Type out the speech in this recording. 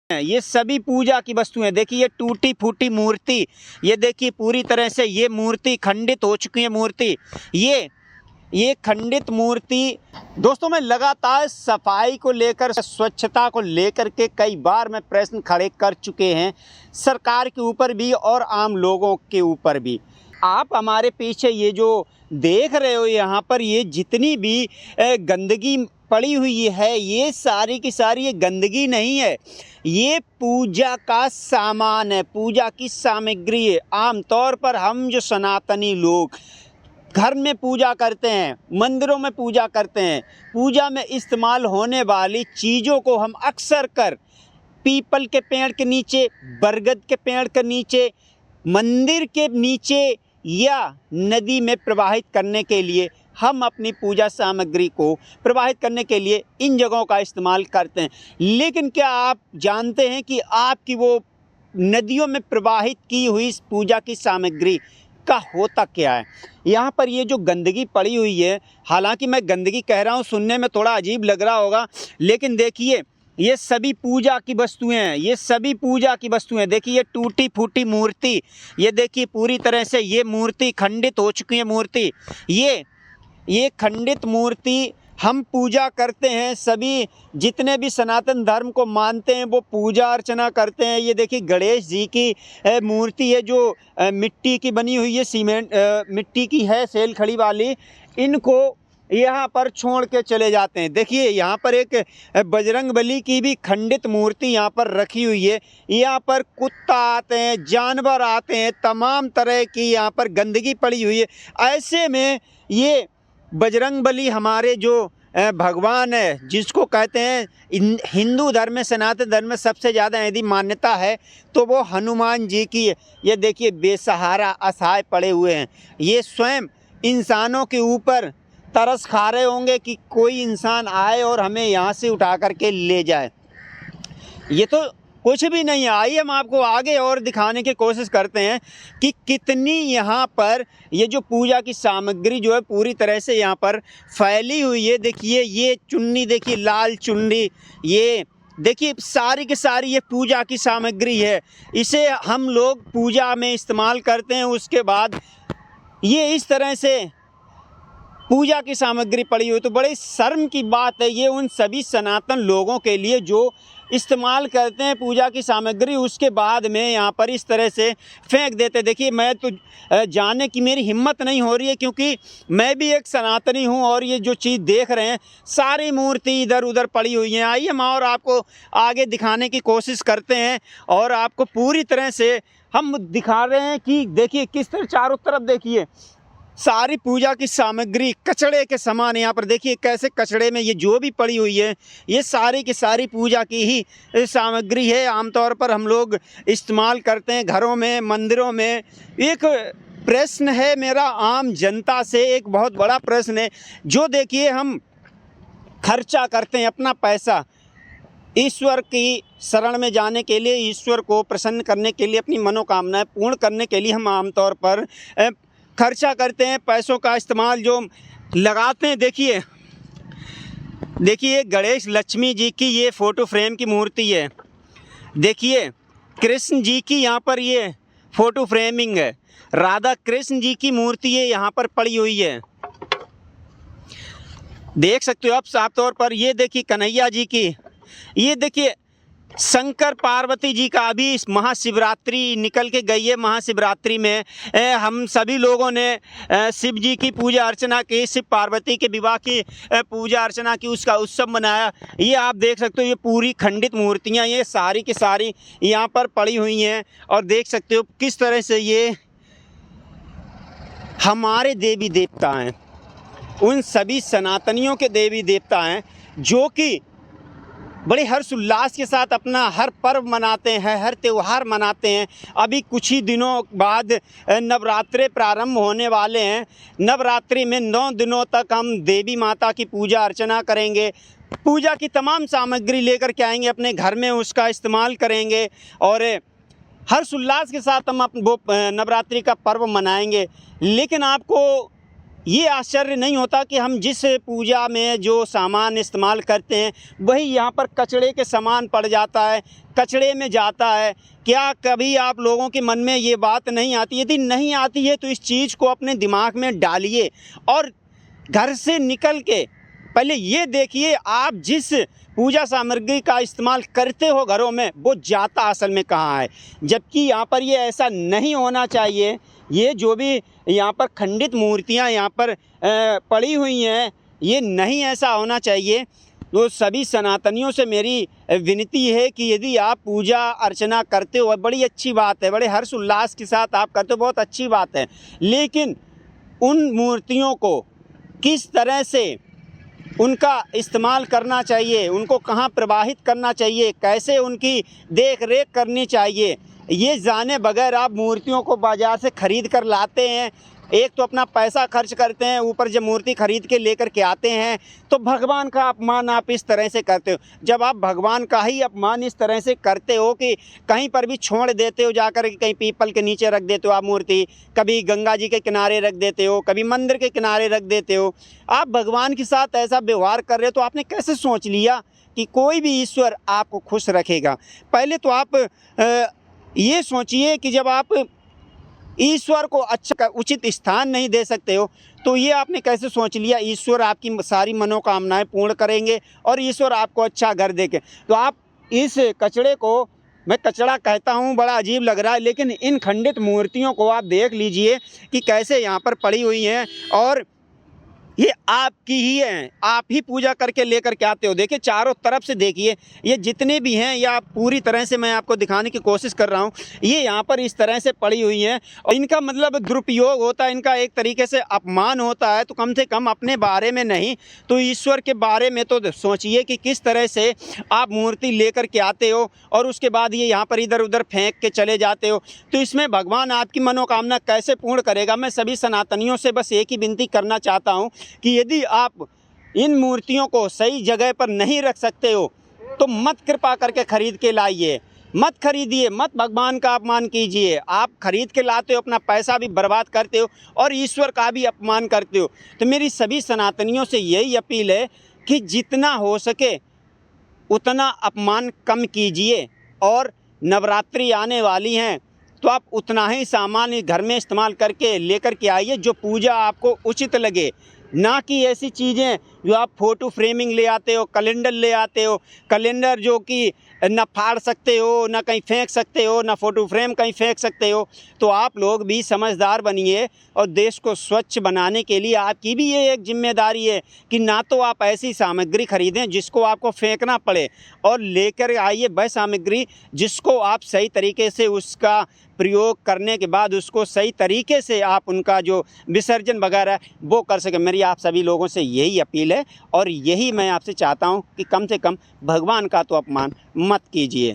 ये सभी पूजा की वस्तुएं देखिए, ये टूटी फूटी मूर्ति, ये देखिए पूरी तरह से ये मूर्ति खंडित हो चुकी है। मूर्ति ये खंडित मूर्ति। दोस्तों, मैं लगातार सफाई को लेकर, स्वच्छता को लेकर के कई बार मैं प्रश्न खड़े कर चुके हैं, सरकार के ऊपर भी और आम लोगों के ऊपर भी। आप हमारे पीछे ये जो देख रहे हो यहाँ पर, ये जितनी भी गंदगी पड़ी हुई है, ये सारी की सारी ये गंदगी नहीं है, ये पूजा का सामान है, पूजा की सामग्री है। आमतौर पर हम जो सनातनी लोग घर में पूजा करते हैं, मंदिरों में पूजा करते हैं, पूजा में इस्तेमाल होने वाली चीज़ों को हम अक्सर कर पीपल के पेड़ के नीचे, बरगद के पेड़ के नीचे, मंदिर के नीचे या नदी में प्रवाहित करने के लिए, हम अपनी पूजा सामग्री को प्रवाहित करने के लिए इन जगहों का इस्तेमाल करते हैं। लेकिन क्या आप जानते हैं कि आपकी वो नदियों में प्रवाहित की हुई पूजा की सामग्री का होता क्या है? यहाँ पर ये जो गंदगी पड़ी हुई है, हालांकि मैं गंदगी कह रहा हूँ, सुनने में थोड़ा अजीब लग रहा होगा, लेकिन देखिए ये सभी पूजा की वस्तुएं हैं, ये सभी पूजा की वस्तुएं। देखिए ये टूटी फूटी मूर्ति, ये देखिए पूरी तरह से ये मूर्ति खंडित हो चुकी है। मूर्ति ये खंडित मूर्ति हम पूजा करते हैं, सभी जितने भी सनातन धर्म को मानते हैं वो पूजा अर्चना करते हैं। ये देखिए गणेश जी की मूर्ति है जो मिट्टी की बनी हुई है, सीमेंट मिट्टी की है, सेल खड़ी वाली। इनको यहाँ पर छोड़ के चले जाते हैं। देखिए यहाँ पर एक बजरंगबली की भी खंडित मूर्ति यहाँ पर रखी हुई है। यहाँ पर कुत्ता आते हैं, जानवर आते हैं, तमाम तरह की यहाँ पर गंदगी पड़ी हुई है। ऐसे में ये बजरंगबली हमारे जो भगवान है, जिसको कहते हैं हिंदू धर्म में, सनातन धर्म में सबसे ज़्यादा यदि मान्यता है तो वो हनुमान जी की है। ये देखिए बेसहारा असहाय पड़े हुए हैं, ये स्वयं इंसानों के ऊपर तरस खा रहे होंगे कि कोई इंसान आए और हमें यहाँ से उठा करके ले जाए। ये तो कुछ भी नहीं है। आइए हम आपको आगे और दिखाने की कोशिश करते हैं कि कितनी यहाँ पर ये जो पूजा की सामग्री जो है पूरी तरह से यहाँ पर फैली हुई है। देखिए ये चुन्नी, देखिए लाल चुन्नी, ये देखिए सारी की सारी ये पूजा की सामग्री है। इसे हम लोग पूजा में इस्तेमाल करते हैं। उसके बाद ये इस तरह से पूजा की सामग्री पड़ी हुई, तो बड़ी शर्म की बात है ये उन सभी सनातन लोगों के लिए जो इस्तेमाल करते हैं पूजा की सामग्री, उसके बाद में यहाँ पर इस तरह से फेंक देते। देखिए मैं तो जाने की मेरी हिम्मत नहीं हो रही है, क्योंकि मैं भी एक सनातनी हूँ और ये जो चीज़ देख रहे हैं सारी मूर्ति इधर उधर पड़ी हुई हैं। आइए हम और आपको आगे दिखाने की कोशिश करते हैं और आपको पूरी तरह से हम दिखा रहे हैं कि देखिए किस तरह चारों तरफ देखिए सारी पूजा की सामग्री कचड़े के समान। यहाँ पर देखिए कैसे कचड़े में ये जो भी पड़ी हुई है ये सारी की सारी पूजा की ही सामग्री है। आमतौर पर हम लोग इस्तेमाल करते हैं घरों में, मंदिरों में। एक प्रश्न है मेरा आम जनता से, एक बहुत बड़ा प्रश्न है, जो देखिए हम खर्चा करते हैं अपना पैसा ईश्वर की शरण में जाने के लिए, ईश्वर को प्रसन्न करने के लिए, अपनी मनोकामनाएं पूर्ण करने के लिए हम आमतौर पर खर्चा करते हैं। पैसों का इस्तेमाल जो लगाते हैं, देखिए गणेश लक्ष्मी जी की ये फ़ोटो फ्रेम की मूर्ति है। देखिए कृष्ण जी की यहाँ पर ये फ़ोटो फ्रेमिंग है। राधा कृष्ण जी की मूर्ति ये यहाँ पर पड़ी हुई है, देख सकते हो आप साफ तौर पर। ये देखिए कन्हैया जी की, ये देखिए शंकर पार्वती जी का अभी इस महाशिवरात्रि निकल के गई है। महाशिवरात्रि में हम सभी लोगों ने शिव जी की पूजा अर्चना की, शिव पार्वती के विवाह की पूजा अर्चना की, उसका उत्सव मनाया। ये आप देख सकते हो ये पूरी खंडित मूर्तियां ये सारी की सारी यहाँ पर पड़ी हुई हैं और देख सकते हो किस तरह से ये हमारे देवी देवता हैं, उन सभी सनातनियों के देवी देवता हैं जो कि बड़े हर्षोल्लास के साथ अपना हर पर्व मनाते हैं, हर त्यौहार मनाते हैं। अभी कुछ ही दिनों बाद नवरात्रे प्रारंभ होने वाले हैं। नवरात्रि में 9 दिनों तक हम देवी माता की पूजा अर्चना करेंगे, पूजा की तमाम सामग्री लेकर के आएंगे अपने घर में, उसका इस्तेमाल करेंगे और हर्षोल्लास के साथ हम वो नवरात्रि का पर्व मनाएंगे। लेकिन आपको ये आश्चर्य नहीं होता कि हम जिस पूजा में जो सामान इस्तेमाल करते हैं वही यहाँ पर कचड़े के समान पड़ जाता है, कचड़े में जाता है। क्या कभी आप लोगों के मन में ये बात नहीं आती? यदि नहीं आती है तो इस चीज़ को अपने दिमाग में डालिए और घर से निकल के पहले ये देखिए आप जिस पूजा सामग्री का इस्तेमाल करते हो घरों में वो जाता असल में कहाँ है। जबकि यहाँ पर ये ऐसा नहीं होना चाहिए। ये जो भी यहाँ पर खंडित मूर्तियाँ यहाँ पर पड़ी हुई हैं, ये नहीं ऐसा होना चाहिए। तो सभी सनातनियों से मेरी विनती है कि यदि आप पूजा अर्चना करते हो, बड़ी अच्छी बात है, बड़े हर्ष उल्लास के साथ आप करते हो, बहुत अच्छी बात है, लेकिन उन मूर्तियों को किस तरह से उनका इस्तेमाल करना चाहिए, उनको कहाँ प्रवाहित करना चाहिए, कैसे उनकी देख रेख करनी चाहिए, ये जाने बगैर आप मूर्तियों को बाज़ार से ख़रीद कर लाते हैं। एक तो अपना पैसा खर्च करते हैं, ऊपर जब मूर्ति ख़रीद के लेकर के आते हैं तो भगवान का अपमान आप इस तरह से करते हो। जब आप भगवान का ही अपमान इस तरह से करते हो कि कहीं पर भी छोड़ देते हो, जाकर के कहीं पीपल के नीचे रख देते हो आप मूर्ति, कभी गंगा जी के किनारे रख देते हो, कभी मंदिर के किनारे रख देते हो, आप भगवान के साथ ऐसा व्यवहार कर रहे हो, तो आपने कैसे सोच लिया कि कोई भी ईश्वर आपको खुश रखेगा? पहले तो आप ये सोचिए कि जब आप ईश्वर को अच्छा उचित स्थान नहीं दे सकते हो तो ये आपने कैसे सोच लिया ईश्वर आपकी सारी मनोकामनाएं पूर्ण करेंगे और ईश्वर आपको अच्छा घर देंगे? तो आप इस कचड़े को, मैं कचड़ा कहता हूँ, बड़ा अजीब लग रहा है, लेकिन इन खंडित मूर्तियों को आप देख लीजिए कि कैसे यहाँ पर पड़ी हुई हैं और ये आपकी ही हैं, आप ही पूजा करके लेकर के आते हो। देखिए चारों तरफ से देखिए, ये जितने भी हैं या पूरी तरह से मैं आपको दिखाने की कोशिश कर रहा हूँ, ये यहाँ पर इस तरह से पड़ी हुई हैं और इनका मतलब दुरुपयोग होता है, इनका एक तरीके से अपमान होता है। तो कम से कम अपने बारे में नहीं तो ईश्वर के बारे में तो सोचिए कि किस तरह से आप मूर्ति लेकर के आते हो और उसके बाद ये यहाँ पर इधर उधर फेंक के चले जाते हो। तो इसमें भगवान आपकी मनोकामना कैसे पूर्ण करेगा? मैं सभी सनातनियों से बस एक ही विनती करना चाहता हूँ कि यदि आप इन मूर्तियों को सही जगह पर नहीं रख सकते हो तो मत कृपा करके खरीद के लाइए, मत खरीदिए, मत भगवान का अपमान कीजिए। आप खरीद के लाते हो, अपना पैसा भी बर्बाद करते हो और ईश्वर का भी अपमान करते हो। तो मेरी सभी सनातनियों से यही अपील है कि जितना हो सके उतना अपमान कम कीजिए और नवरात्रि आने वाली हैं तो आप उतना ही सामान घर में इस्तेमाल करके लेकर के आइए जो पूजा आपको उचित लगे, ना कि ऐसी चीज़ें जो आप फ़ोटो फ्रेमिंग ले आते हो, कैलेंडर ले आते हो, कैलेंडर जो कि ना फाड़ सकते हो, ना कहीं फेंक सकते हो, ना फ़ोटो फ्रेम कहीं फेंक सकते हो। तो आप लोग भी समझदार बनिए और देश को स्वच्छ बनाने के लिए आपकी भी ये एक जिम्मेदारी है कि ना तो आप ऐसी सामग्री खरीदें जिसको आपको फेंकना पड़े और लेकर आइए वह सामग्री जिसको आप सही तरीके से उसका प्रयोग करने के बाद उसको सही तरीके से आप उनका जो विसर्जन वगैरह वो कर सकें। मेरी आप सभी लोगों से यही अपील है और यही मैं आपसे चाहता हूं कि कम से कम भगवान का तो अपमान मत कीजिए।